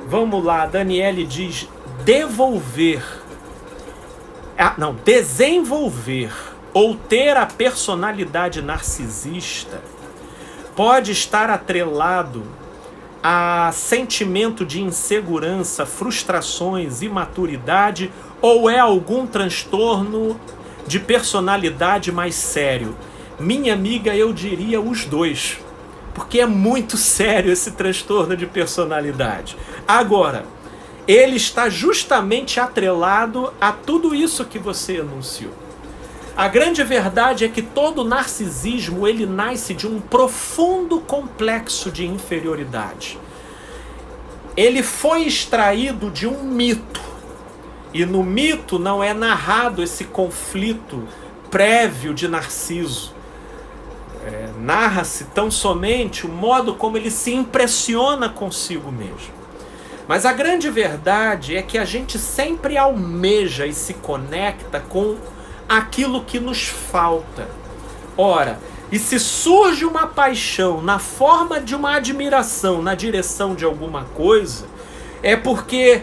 Vamos lá, Daniele diz desenvolver ou ter a personalidade narcisista pode estar atrelado a sentimento de insegurança, frustrações, imaturidade, ou é algum transtorno de personalidade mais sério? Minha amiga, eu diria os dois, porque é muito sério esse transtorno de personalidade. Agora, ele está justamente atrelado a tudo isso que você enunciou. A grande verdade é que todo narcisismo ele nasce de um profundo complexo de inferioridade. Ele foi extraído de um mito. E no mito não é narrado esse conflito prévio de Narciso. Narra-se tão somente o modo como ele se impressiona consigo mesmo. Mas a grande verdade é que a gente sempre almeja e se conecta com aquilo que nos falta. Ora, e se surge uma paixão na forma de uma admiração na direção de alguma coisa, é porque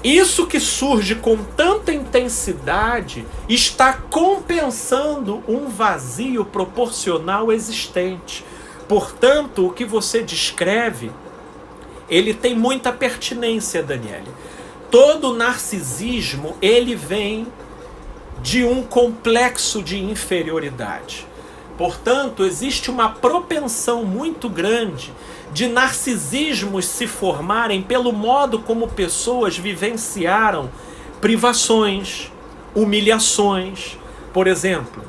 isso que surge com tanta intensidade está compensando um vazio proporcional existente. Portanto, o que você descreve, ele tem muita pertinência, Daniele. Todo narcisismo, ele vem de um complexo de inferioridade. Portanto, existe uma propensão muito grande de narcisismos se formarem pelo modo como pessoas vivenciaram privações, humilhações. Por exemplo,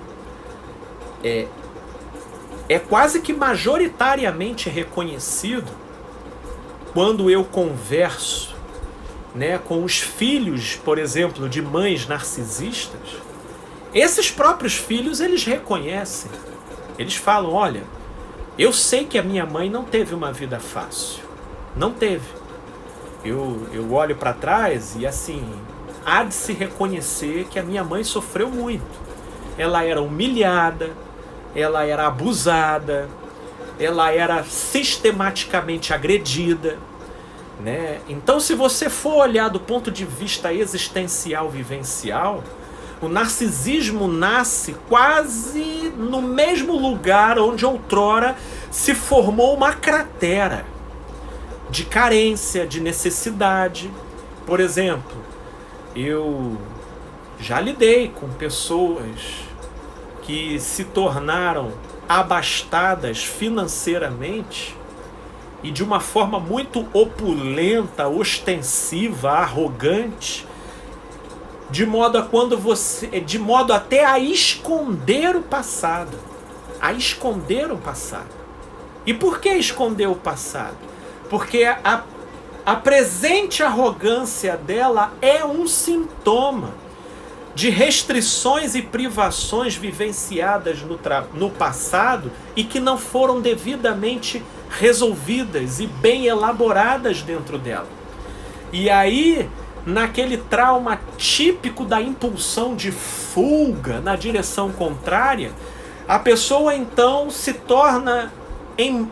é quase que majoritariamente reconhecido quando eu converso, com os filhos, por exemplo, de mães narcisistas. Esses próprios filhos, eles reconhecem. Eles falam, olha, eu sei que a minha mãe não teve uma vida fácil. Não teve. Eu olho para trás e assim, há de se reconhecer que a minha mãe sofreu muito. Ela era humilhada, ela era abusada, ela era sistematicamente agredida. Então, se você for olhar do ponto de vista existencial, vivencial, o narcisismo nasce quase no mesmo lugar onde outrora se formou uma cratera de carência, de necessidade. Por exemplo, eu já lidei com pessoas que se tornaram abastadas financeiramente e de uma forma muito opulenta, ostensiva, arrogante, de modo até a esconder o passado. A esconder o passado. E por que esconder o passado? Porque a presente arrogância dela é um sintoma de restrições e privações vivenciadas no passado e que não foram devidamente resolvidas e bem elaboradas dentro dela. E aí, naquele trauma típico da impulsão de fuga na direção contrária, a pessoa então se torna,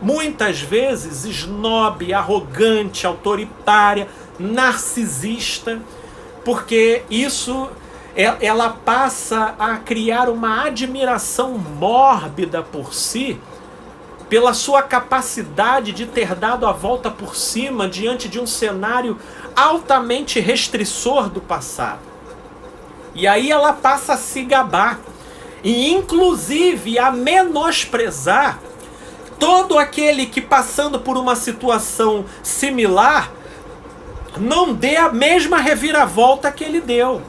muitas vezes, snob, arrogante, autoritária, narcisista, porque isso ela passa a criar uma admiração mórbida por si, pela sua capacidade de ter dado a volta por cima diante de um cenário altamente restrissor do passado. E aí ela passa a se gabar e inclusive a menosprezar todo aquele que, passando por uma situação similar, não dê a mesma reviravolta que ele deu.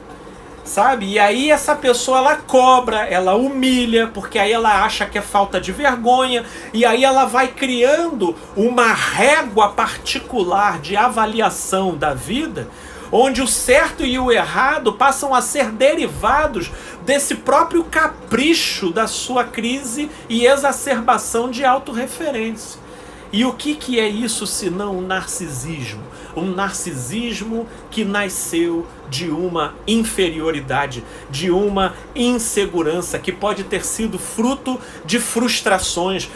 Sabe? E aí essa pessoa, ela cobra, ela humilha, porque aí ela acha que é falta de vergonha, e aí ela vai criando uma régua particular de avaliação da vida, onde o certo e o errado passam a ser derivados desse próprio capricho da sua crise e exacerbação de autorreferência. E o que é isso senão um narcisismo? Um narcisismo que nasceu de uma inferioridade, de uma insegurança, que pode ter sido fruto de frustrações.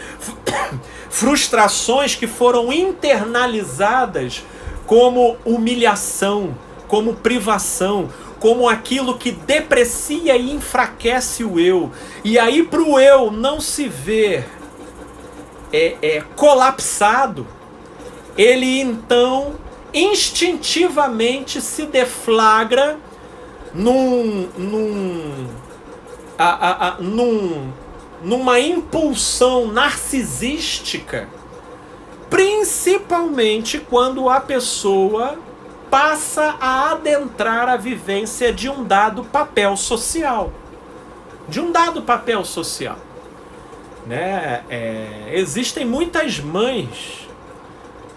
Frustrações que foram internalizadas como humilhação, como privação, como aquilo que deprecia e enfraquece o eu. E aí para o eu não se ver colapsado, ele então instintivamente se deflagra numa impulsão narcisística, principalmente quando a pessoa passa a adentrar a vivência de um dado papel social. Né? Existem muitas mães,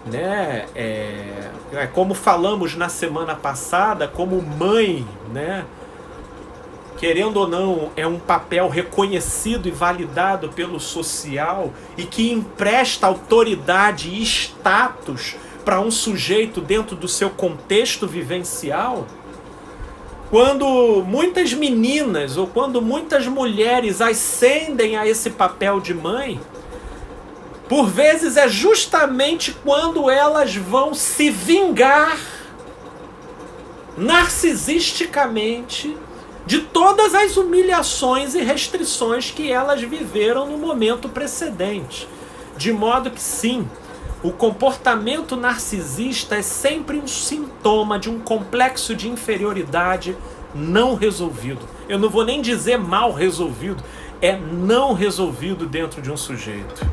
né? Como falamos na semana passada, como mãe, né? Querendo ou não, é um papel reconhecido e validado pelo social e que empresta autoridade e status para um sujeito dentro do seu contexto vivencial. Quando muitas meninas ou quando muitas mulheres ascendem a esse papel de mãe, por vezes é justamente quando elas vão se vingar narcisisticamente de todas as humilhações e restrições que elas viveram no momento precedente. De modo que sim, o comportamento narcisista é sempre um sintoma de um complexo de inferioridade não resolvido. Eu não vou nem dizer mal resolvido, é não resolvido dentro de um sujeito.